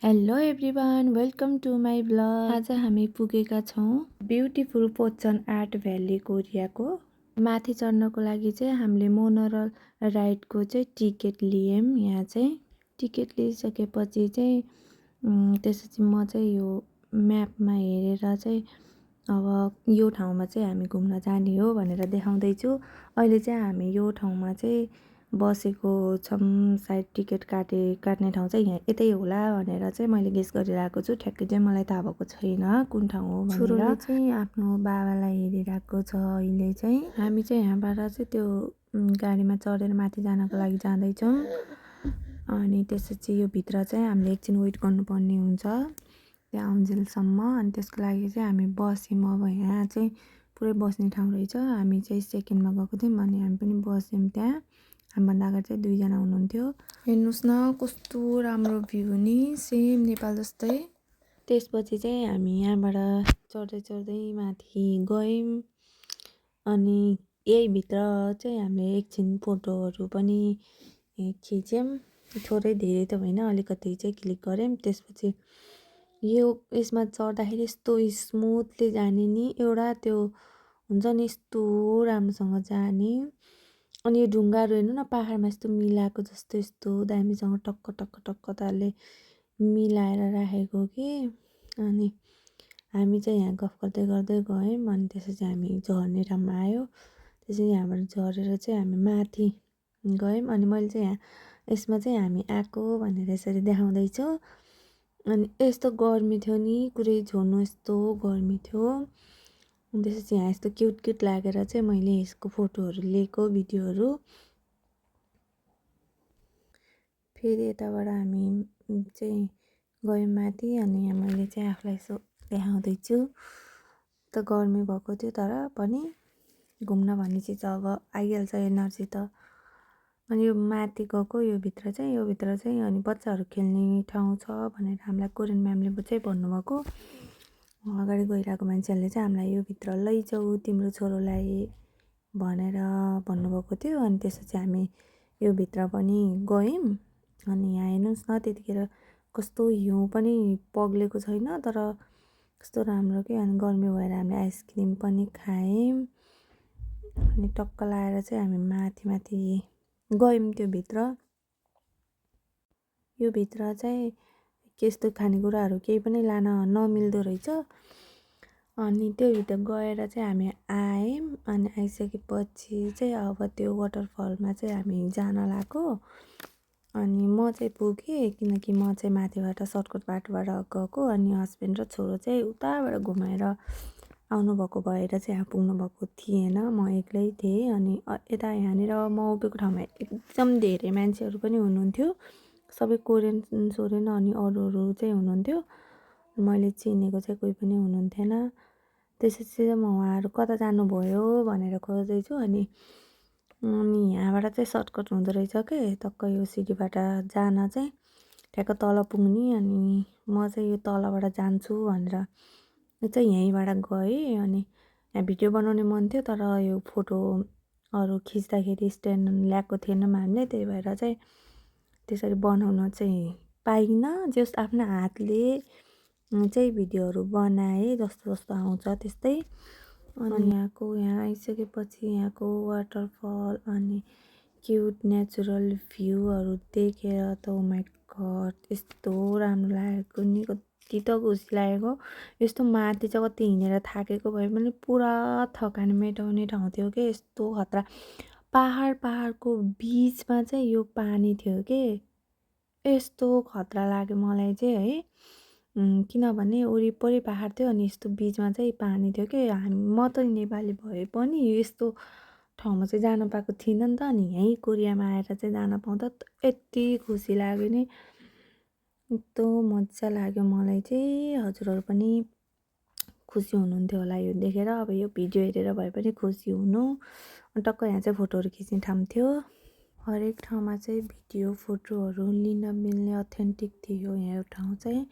Hello everyone, welcome to my blog. आज हामी पुगेका छौँ ब्युटिफुल पोचन आर्ट भ्याली कोरियाको। माथि चढ्नको लागि चाहिँ हामीले मोनोरल राइडको चाहिँ टिकट लियौँ। यहाँ चाहिँ टिकट लिइसकेपछि चाहिँ त्यसपछि म चाहिँ यो म्यापमा हेरेर चाहिँ अब यो ठाउँमा चाहिँ हामी घुम्न जाने हो भनेर देखाउँदैछु। अहिले चाहिँ हामी यो ठाउँमा चाहिँ बसेको छौँ। सायद टिकट काट्ने ठाउँ चाहिँ यहाँ यतै होला भनेर चाहिँ मैले गेस गरिरहेको छु। ठ्याक्कै चाहिँ मलाई थाहा भएको छैन कुन ठाउँ हो भनेर। छोरोले चाहिँ आफ्नो बाबालाई हेरिरहेको छ। अहिले चाहिँ हामी चाहिँ यहाँबाट चाहिँ त्यो गाडीमा चढेर माथि जानको लागि जाँदैछौँ। अनि त्यसपछि यो भित्र चाहिँ हामीले एकछिन वेट गर्नुपर्ने हुन्छ त्यहाँ आउन्जेलसम्म। अनि त्यसको लागि चाहिँ हामी बस्यौँ। अब यहाँ चाहिँ पुरै बस्ने ठाउँ रहेछ। हामी चाहिँ सेकेन्डमा गएको थियौँ अनि हामी पनि बस्यौँ त्यहाँ। हामीभन्दा अगाडि चाहिँ दुईजना हुनुहुन्थ्यो। हेर्नुहोस् न कस्तो राम्रो भ्यू नि, सेम नेपाल जस्तै। त्यसपछि चाहिँ हामी यहाँबाट चढ्दै चढ्दै माथि गयौँ। अनि यही भित्र चाहिँ हामीले एकछिन फोटोहरू पनि खिच्यौँ। थोरै धेरै त होइन, अलिकति चाहिँ क्लिक गऱ्यौँ। त्यसपछि यसमा चढ्दाखेरि यस्तो स्मुथली जाने नि, एउटा त्यो हुन्छ नि यस्तो राम्रोसँग जाने। अनि यो ढुङ्गाहरू हेर्नु न, पाहाडमा यस्तो मिलाएको जस्तो यस्तो दामीसँग टक्क टक्क टक्क तालले मिलाएर राखेको कि। अनि हामी चाहिँ यहाँ गफ गर्दै गर्दै गयौँ। अनि त्यसपछि हामी झर्ने ठाउँमा आयो। त्यसपछि यहाँबाट झरेर चाहिँ हामी माथि गयौँ। अनि मैले चाहिँ यहाँ यसमा चाहिँ हामी आएको भनेर यसरी देखाउँदैछु। अनि यस्तो गर्मी थियो नि, कुरै झोर्नु यस्तो गर्मी थियो। अनि त्यसपछि यहाँ यस्तो क्युट क्युट लागेर चाहिँ मैले यसको फोटोहरू लिएको, भिडियोहरू। फेरि यताबाट हामी चाहिँ गयौँ माथि। अनि यहाँ मैले चाहिँ आफूलाई यसो देखाउँदैछु। त गर्मी भएको थियो तर पनि घुम्न भन्ने चिज अब आइहाल्छ एनर्जी त। अनि यो माथि गएको यो भित्र चाहिँ अनि बच्चाहरू खेल्ने ठाउँ छ भनेर हामीलाई कोरियन म्यामले चाहिँ भन्नुभएको। अगाडि गइरहेको मान्छेहरूले चाहिँ हामीलाई यो भित्र लैजाऊ तिम्रो छोरोलाई भनेर भन्नुभएको थियो। अनि त्यसपछि हामी यो भित्र पनि गयौँ। अनि यहाँ हेर्नुहोस् न, त्यतिखेर कस्तो हिउँ पनि पग्लेको छैन तर कस्तो राम्रो के। अनि गर्मी भएर हामीले आइसक्रिम पनि खायौँ। अनि टक्क लाएर चाहिँ हामी माथि माथि गयौँ त्यो भित्र। यो भित्र चाहिँ त्यस्तो खानेकुराहरू केही पनि लान नमिल्दो रहेछ। अनि त्यो भित्र गएर चाहिँ हामी आयौँ। अनि आइसकेपछि चाहिँ अब त्यो वाटरफलमा चाहिँ हामी जान लागेको। अनि म चाहिँ पुगेँ किनकि म चाहिँ माथिबाट सर्टकट बाटोबाट गएको। अनि हस्बेन्ड र छोरो चाहिँ उताबाट घुमाएर आउनुभएको भएर चाहिँ यहाँ पुग्नुभएको थिएन, म एक्लै थिएँ। अनि यता यहाँनिर म उभिएको ठाउँमा एकदम धेरै मान्छेहरू पनि हुनुहुन्थ्यो, सबै कोरियन सोरियन अनि अरू चाहिँ हुनुहुन्थ्यो। मैले चिनेको चाहिँ कोही पनि हुनुहुन्थेन। त्यसपछि चाहिँ म उहाँहरू कता जानुभयो भनेर खोज्दैछु। अनि यहाँबाट चाहिँ सर्टकट हुँदो रहेछ के, टक्क यो सिडीबाट जान चाहिँ ठ्याक्क तल पुग्ने। अनि म चाहिँ यो तलबाट जान्छु भनेर चाहिँ यहीँबाट गएँ। अनि यहाँ भिडियो बनाउने मन थियो तर यो फोटोहरू खिच्दाखेरि स्ट्यान्ड ल्याएको थिएनौँ हामीले, त्यही भएर चाहिँ त्यसरी बनाउन चाहिँ पाइनँ। जस्ट आफ्नो हातले चाहिँ भिडियोहरू बनाएँ, जस्तो जस्तो आउँछ त्यस्तै। अनि यहाँ आइसकेपछि यहाँको वाटरफल अनि क्युट नेचुरल भ्यूहरू देखेर त ओ माई गड यस्तो राम्रो लागेको नि, कति त खुसी लागेको। यस्तो माथि चाहिँ कति हिँडेर थाकेको भए पनि पुरा थकान मेटाउने ठाउँ थियो कि। यस्तो खतरा पाहाडको बिचमा चाहिँ यो पानी थियो कि। यस्तो खतरा लाग्यो मलाई चाहिँ है, किनभने वरिपरि पाहाड थियो अनि यस्तो बिचमा चाहिँ पानी थियो कि। म त नेपाली भए पनि यस्तो ठाउँमा चाहिँ जान पाएको थिइनँ नि त। अनि यहीँ कोरियामा आएर चाहिँ जान पाउँदा यति खुसी लाग्यो नि, यस्तो मजा लाग्यो मलाई चाहिँ। हजुरहरू पनि खुसी हुनुहुन्थ्यो होला यो देखेर। अब यो भिडियो हेरेर भए पनि खुसी हुनु। टक्क यहाँ चाहिँ फोटोहरू खिच्ने ठाउँ थियो। हरेक ठाउँमा चाहिँ भिडियो फोटोहरू लिन मिल्ने अथेन्टिक थियो यहाँ यो ठाउँ चाहिँ।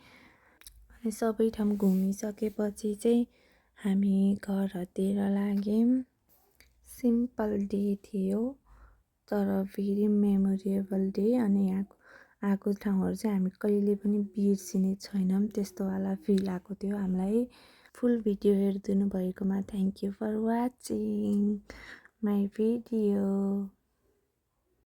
अनि सबै ठाउँ घुमिसकेपछि चाहिँ हामी घरतिर लाग्यौँ। सिम्पल डे थियो तर भेरी मेमोरेबल डे। अनि यहाँको आएको ठाउँहरू चाहिँ हामी कहिले पनि बिर्सिने छैनौँ, त्यस्तोवाला फिल आएको थियो हामीलाई। फुल भिडियो हेरिदिनु भएकोमा thank you for watching my video.